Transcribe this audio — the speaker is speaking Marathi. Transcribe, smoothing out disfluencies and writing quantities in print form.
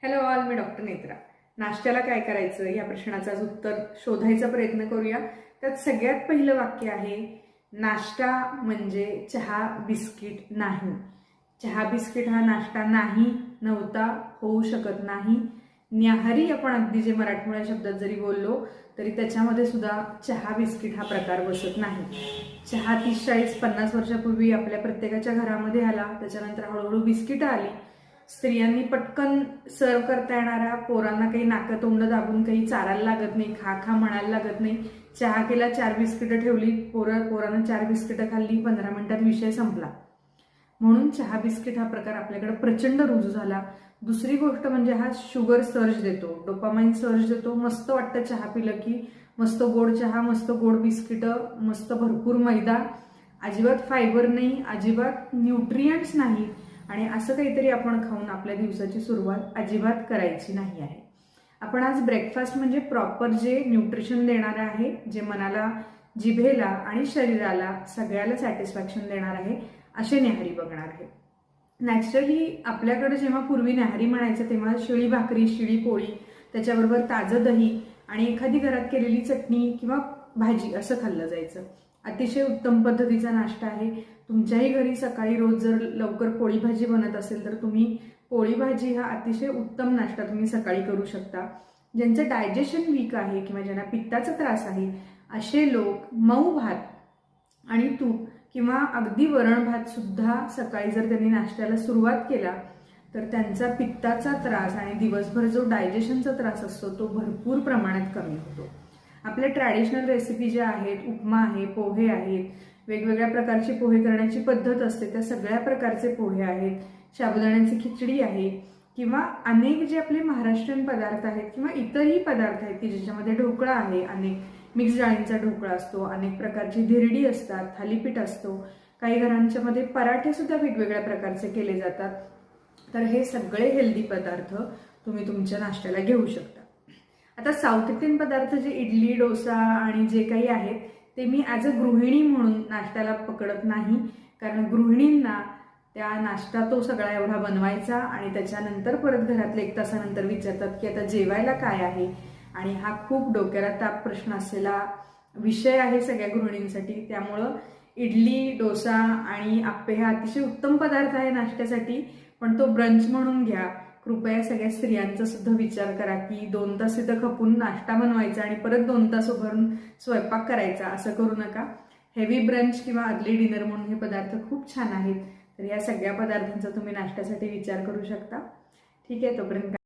हॅलो ऑल, मी डॉक्टर नेत्रा. नाश्त्याला काय करायचं या प्रश्नाचं आज उत्तर शोधायचा प्रयत्न करूया. त्यात सगळ्यात पहिलं वाक्य आहे, नाश्ता म्हणजे चहा बिस्किट नाही. चहा बिस्किट हा नाश्ता नाही, नव्हता, होऊ शकत नाही. न्याहारी आपण अगदी जे मराठमोळ्या शब्दात जरी बोललो तरी त्याच्यामध्ये सुद्धा चहा बिस्किट हा प्रकार बसत नाही. चहा 30-40-50 वर्षापूर्वी आपल्या प्रत्येकाच्या घरामध्ये आला. त्याच्यानंतर हळूहळू बिस्किटं आली. स्त्रियांनी पटकन सर्व करता येणाऱ्या, पोरांना काही नाकं तोंड दाबून काही चारायला लागत नाही, खा खा म्हणायला लागत नाही. चहा केला, 4 बिस्किटं ठेवली, पोरानं 4 बिस्किटं खाल्ली, 15 मिनिटात विषय संपला. म्हणून चहा बिस्किट हा प्रकार आपल्याकडे प्रचंड रुजू झाला. दुसरी गोष्ट म्हणजे हा शुगर सर्ज देतो, डोपामाइन सर्ज देतो. मस्त वाटतं चहा पिलं की, मस्त गोड चहा, मस्त गोड बिस्किटं, मस्त भरपूर मैदा, अजिबात फायबर नाही, अजिबात न्यूट्रियंट्स नाही. आणि असं काहीतरी आपण खाऊन आपल्या दिवसाची सुरुवात अजिबात करायची नाही आहे. आपण आज ब्रेकफास्ट म्हणजे प्रॉपर जे न्यूट्रिशन देणारं आहे, जे मनाला, जिभेला आणि शरीराला सगळ्याला सॅटिस्फॅक्शन देणार आहे, असे न्याहारी बघणार आहे. नॅचरली आपल्याकडे जेव्हा पूर्वी न्याहारी म्हणायचं तेव्हा शिळी भाकरी, शिळी पोळी, त्याच्याबरोबर ताजं दही आणि एखादी घरात केलेली चटणी किंवा भाजी असं खाल्लं जायचं. अतिशय उत्तम पद्धतीचा नाश्ता आहे. तुमच्याही घरी सकाळी रोज जर लवकर पोळी भाजी बनत असेल तर तुम्ही पोळी भाजी हा अतिशय उत्तम नाश्ता तुम्ही सकाळी करू शकता. ज्यांचं डायजेशन वीक आहे किंवा ज्यांना पित्ताचा त्रास आहे असे लोक मऊ भात आणि तूप किंवा अगदी वरण भात सुद्धा सकाळी जर त्यांनी नाश्त्याला सुरुवात केला तर त्यांचा पित्ताचा त्रास आणि दिवसभर जो डायजेशनचा त्रास असतो तो भरपूर प्रमाणात कमी होतो. आपल्या ट्रॅडिशनल रेसिपी ज्या आहेत, उपमा आहे, पोहे आहेत, वेगवेगळ्या प्रकारची पोहे करण्याची पद्धत असते, त्या सगळ्या प्रकारचे पोहे आहेत, साबुदाण्याची खिचडी आहे किंवा अनेक जे आपले महाराष्ट्रीयन पदार्थ आहेत किंवा इतरही पदार्थ आहेत की ज्याच्यामध्ये ढोकळा आहे, अनेक मिक्स डाळींचा ढोकळा असतो, अनेक प्रकारची धिरडी असतात, थालीपीठ असतो, काही घरांच्या मध्ये पराठे सुद्धा वेगवेगळ्या प्रकारचे केले जातात. तर हे सगळे हेल्दी पदार्थ तुम्ही तुमच्या नाश्त्याला घेऊ शकता. आता साऊथ इंडियन पदार्थ जे इडली, डोसा आणि जे काही आहेत ते मी ॲज अ गृहिणी म्हणून नाश्त्याला पकडत नाही, कारण गृहिणींना त्या नाश्ता तो सगळा एवढा बनवायचा आणि त्याच्यानंतर परत घरातले 1 तासानंतर विचारतात की आता जेवायला काय आहे, आणि हा खूप डोक्याला ताप प्रश्न असलेला विषय आहे सगळ्या गृहिणींसाठी. त्यामुळं इडली, डोसा आणि आप्पे हा अतिशय उत्तम पदार्थ आहे नाश्त्यासाठी, पण तो ब्रंच म्हणून घ्या. कृपया सगळ्या स्त्रियांचा सुद्धा विचार करा की 2 तास इथं खपून नाश्ता बनवायचा आणि परत 2 तास उभारून स्वयंपाक करायचा, असं करू नका. हेवी ब्रंच किंवा अर्ली डिनर म्हणून हे पदार्थ खूप छान आहेत. तर या सगळ्या पदार्थांचा तुम्ही नाश्त्यासाठी विचार करू शकता. ठीक आहे, तोपर्यंत